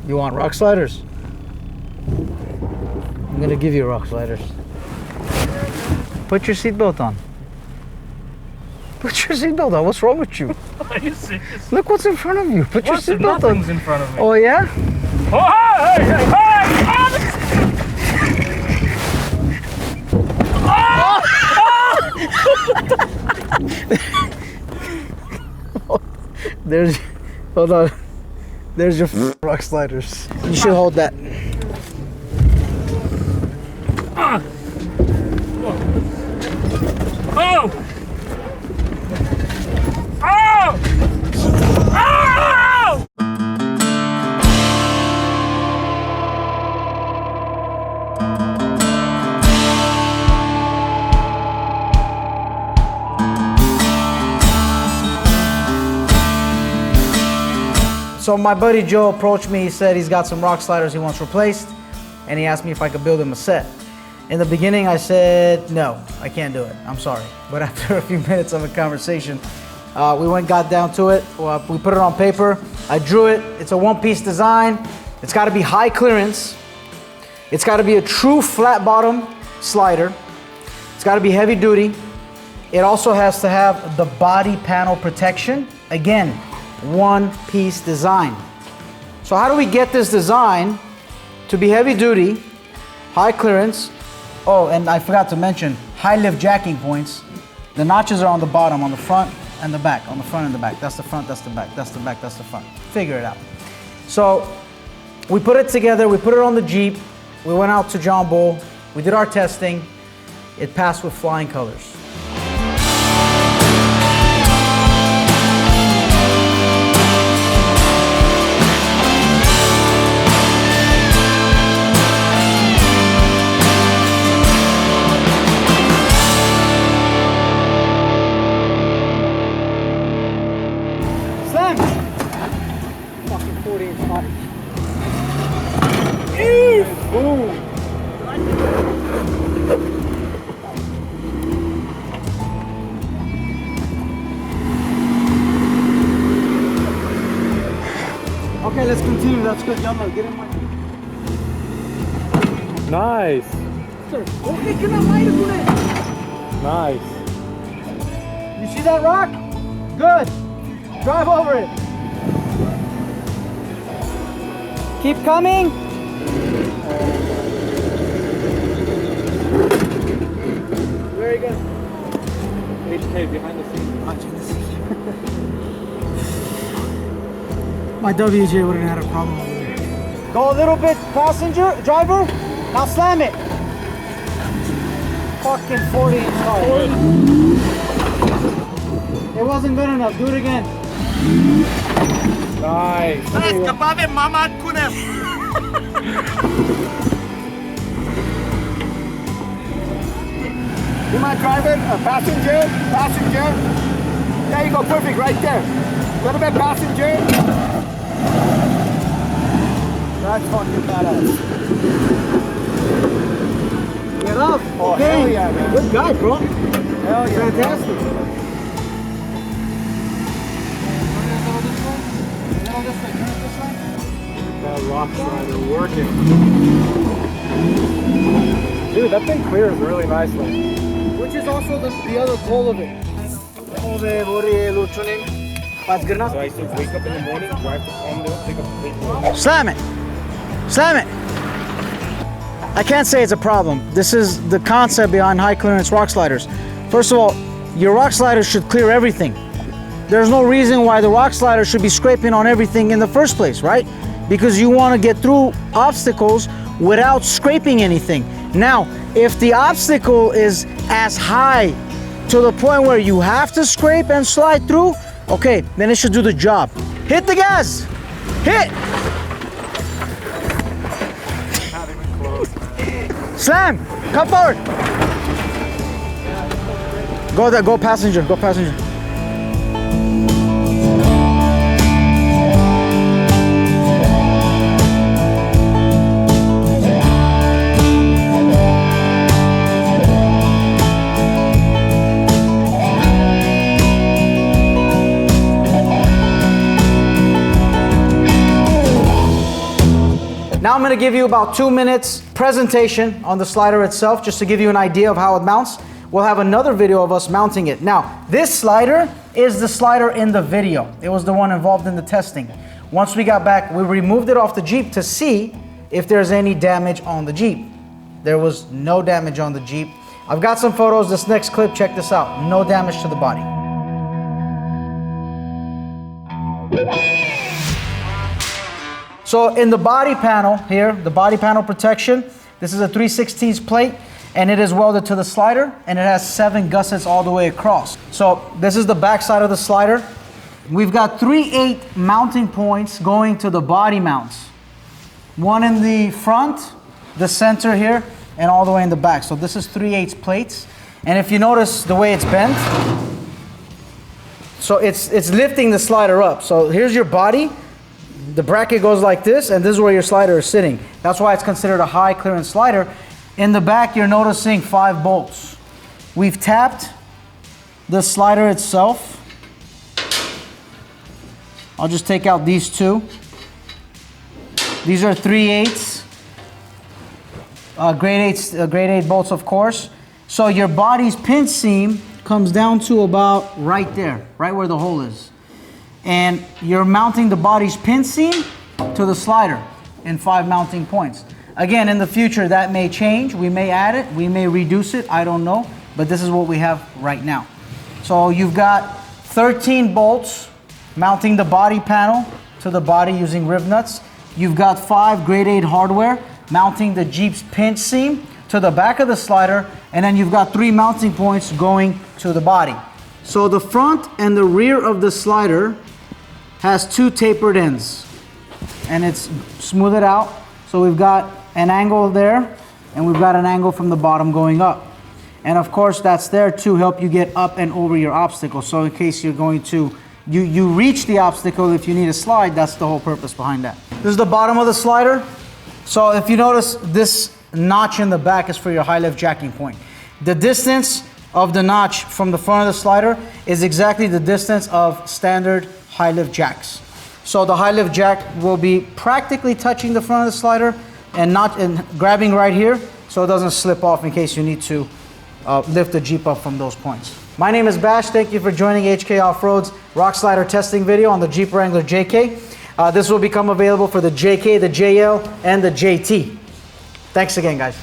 You want rock sliders? I'm gonna give you rock sliders. Put your seatbelt on. Put your seatbelt on. What's wrong with you? Are you serious? Look what's in front of you. Put your seatbelt on. Nothing's in front of me. Oh yeah? Oh, hey, hey, There's, hold on. There's your rock sliders. You should hold that. Oh! Oh! Oh! So my buddy Joe approached me. He said he's got some rock sliders he wants replaced, and he asked me if I could build him a set. In the beginning, I said, no, I can't do it. I'm sorry. But after a few minutes of a conversation, we went, got down to it. We put it on paper. I drew it. It's a one-piece design. It's got to be high clearance. It's got to be a true flat bottom slider. It's got to be heavy duty. It also has to have the body panel protection. Again, one-piece design. So how do we get this design to be heavy duty, high clearance? Oh, and I forgot to mention, high lift jacking points. The notches are on the bottom, on the front and the back, on the front and the back. That's the front, that's the back, that's the back, that's the front. Figure it out. So we put it together, we put it on the Jeep, we went out to John Bull, we did our testing, it passed with flying colors. Fucking 40-inch body. Boom. Okay, let's continue. That's good. Yalla, get in my... Nice. Okay, can I light it? Nice. You see that rock? Good. Drive over it. Keep coming. Very good. HK behind the scenes. My WJ wouldn't have had a problem over there. Go a little bit, passenger, driver. Now slam it. Fucking 40-inch car. It wasn't good enough. Do it again. Nice. You might drive it, passenger. There you go, perfect right there. Little bit passenger. That's fucking badass. Get up. Oh, okay. hell yeah, man. Good guy, bro. Hell yeah. Fantastic. That rock slider working. Dude, that thing clears really nicely. Which is also the other goal of it. So I used to wake up in the morning, drive to Palmdale, pick up the paper. Slam it. Slam it. I can't say it's a problem. This is the concept behind high clearance rock sliders. First of all, your rock sliders should clear everything. There's no reason why the rock slider should be scraping on everything in the first place, right? Because you want to get through obstacles without scraping anything. Now, if the obstacle is as high to the point where you have to scrape and slide through, okay, then it should do the job. Hit the gas. Hit. Not even close, man. Slam. Come forward. Go there. Go passenger. Go passenger. Now I'm gonna give you about 2 minutes presentation on the slider itself, just to give you an idea of how it mounts. We'll have another video of us mounting it. Now, this slider is the slider in the video. It was the one involved in the testing. Once we got back, we removed it off the Jeep to see if there's any damage on the Jeep. There was no damage on the Jeep. I've got some photos. This next clip, check this out. No damage to the body. So in the body panel here, the body panel protection, this is a 3/16 plate, and it is welded to the slider, and it has 7 gussets all the way across. So this is the back side of the slider. We've got 3/8 mounting points going to the body mounts. One in the front, the center here, and all the way in the back. So this is 3/8 plates. And if you notice the way it's bent, so it's lifting the slider up. So here's your body. The bracket goes like this, and this is where your slider is sitting. That's why it's considered a high clearance slider. In the back, you're noticing 5 bolts. We've tapped the slider itself. I'll just take out these 2. These are 3/8 grade 8 bolts, of course. So your body's pin seam comes down to about right there, right where the hole is. And you're mounting the body's pin seam to the slider in 5 mounting points. Again, in the future, that may change. We may add it, we may reduce it, I don't know. But this is what we have right now. So you've got 13 bolts mounting the body panel to the body using riv nuts. You've got 5 grade 8 hardware mounting the Jeep's pinch seam to the back of the slider, and then you've got 3 mounting points going to the body. So the front and the rear of the slider has 2 tapered ends, and it's smoothed out. So we've got an angle there, and we've got an angle from the bottom going up. And of course, that's there to help you get up and over your obstacle. So in case you're going to, you reach the obstacle, if you need a slide, that's the whole purpose behind that. This is the bottom of the slider. So if you notice, this notch in the back is for your high lift jacking point. The distance of the notch from the front of the slider is exactly the distance of standard high lift jacks. So the high lift jack will be practically touching the front of the slider and not grabbing right here, so it doesn't slip off in case you need to lift the Jeep up from those points. My name is Bash. Thank you for joining HK Off-Road's rock slider testing video on the Jeep Wrangler JK. This will become available for the JK, the JL, and the JT. Thanks again, guys.